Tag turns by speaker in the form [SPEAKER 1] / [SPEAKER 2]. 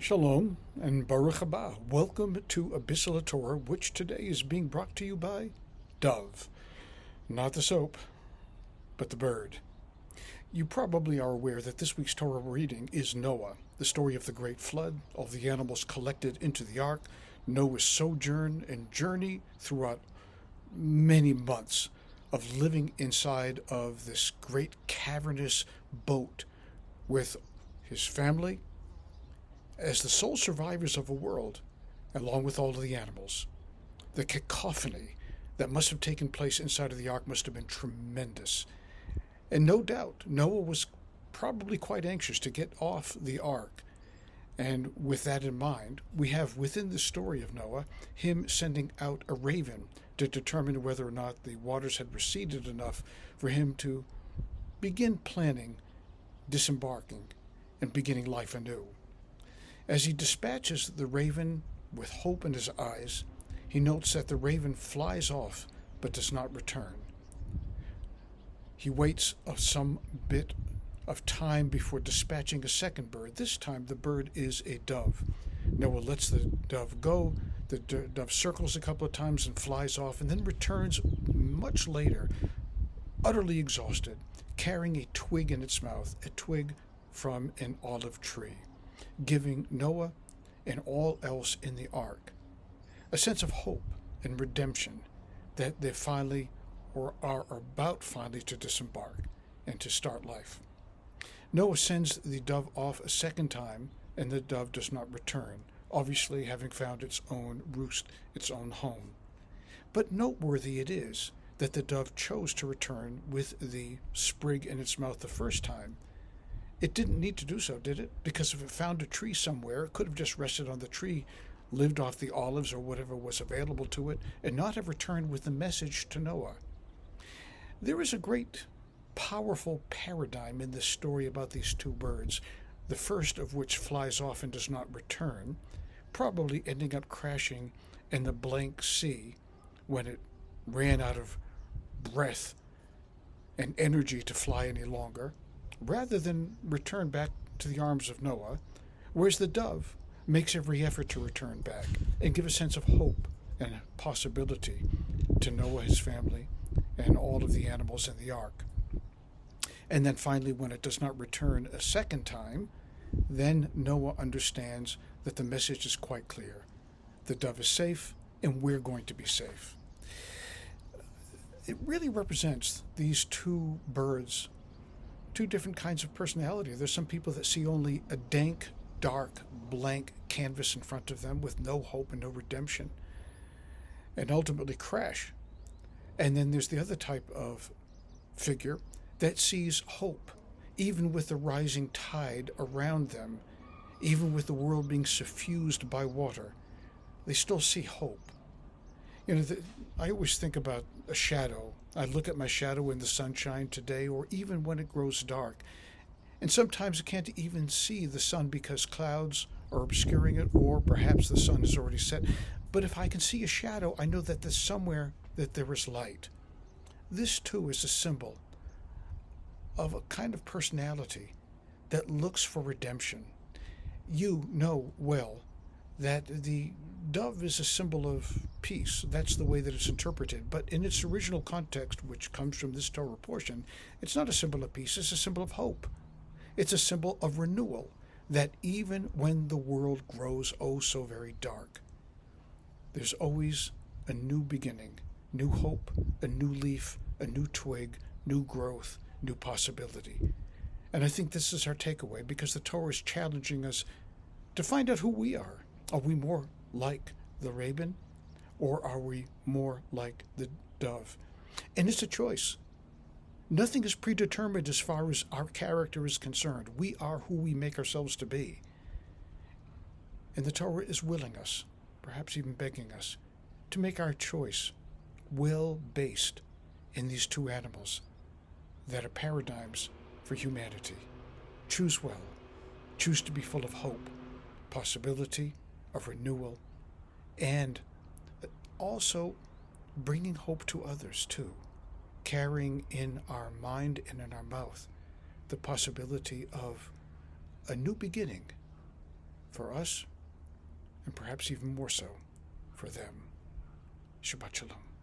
[SPEAKER 1] Shalom and Baruch Haba. Welcome to Biselleh Torah, which today is being brought to you by Dove. Not the soap, but the bird. You probably are aware that this week's Torah reading is Noah, the story of the great flood, all the animals collected into the ark, Noah's sojourn and journey throughout many months of living inside of this great cavernous boat with his family as the sole survivors of a world, along with all of the animals. The cacophony that must have taken place inside of the ark must have been tremendous. And no doubt, Noah was probably quite anxious to get off the ark. And with that in mind, we have within the story of Noah, him sending out a raven to determine whether or not the waters had receded enough for him to begin planning disembarking and beginning life anew. As he dispatches the raven with hope in his eyes, he notes that the raven flies off but does not return. He waits some bit of time before dispatching a second bird. This time the bird is a dove. Noah lets the dove go. The dove circles a couple of times and flies off, and then returns much later, utterly exhausted, carrying a twig in its mouth, a twig from an olive tree, giving Noah and all else in the ark a sense of hope and redemption that they finally or are about finally to disembark and to start life. Noah sends the dove off a second time, and the dove does not return, obviously having found its own roost, its own home. But noteworthy it is that the dove chose to return with the sprig in its mouth the first time. It didn't need to do so, did it? Because if it found a tree somewhere, it could have just rested on the tree, lived off the olives or whatever was available to it, and not have returned with the message to Noah. There is a great, powerful paradigm in this story about these two birds, the first of which flies off and does not return, probably ending up crashing in the blank sea when it ran out of breath and energy to fly any longer, rather than return back to the arms of Noah, whereas the dove makes every effort to return back and give a sense of hope and possibility to Noah, his family, and all of the animals in the ark. And then finally, when it does not return a second time, then Noah understands that the message is quite clear. The dove is safe, and we're going to be safe. It really represents these two birds, two different kinds of personality. There's some people that see only a dank, dark, blank canvas in front of them with no hope and no redemption, and ultimately crash. And then there's the other type of figure that sees hope, even with the rising tide around them, even with the world being suffused by water. They still see hope. I always think about a shadow. I look at my shadow in the sunshine today, or even when it grows dark. And sometimes I can't even see the sun because clouds are obscuring it, or perhaps the sun has already set. But if I can see a shadow, I know that there's somewhere that there is light. This, too, is a symbol of a kind of personality that looks for redemption. You know well that the dove is a symbol of peace. That's the way that it's interpreted. But in its original context, which comes from this Torah portion, it's not a symbol of peace, it's a symbol of hope. It's a symbol of renewal, that even when the world grows oh so very dark, there's always a new beginning, new hope, a new leaf, a new twig, new growth, new possibility. And I think this is our takeaway, because the Torah is challenging us to find out who we are. Are we more like the raven, or are we more like the dove? And it's a choice. Nothing is predetermined as far as our character is concerned. We are who we make ourselves to be. And the Torah is willing us, perhaps even begging us, to make our choice well-based in these two animals that are paradigms for humanity. Choose well. Choose to be full of hope, possibility of renewal, and also bringing hope to others too, carrying in our mind and in our mouth the possibility of a new beginning for us, and perhaps even more so for them. Shabbat Shalom.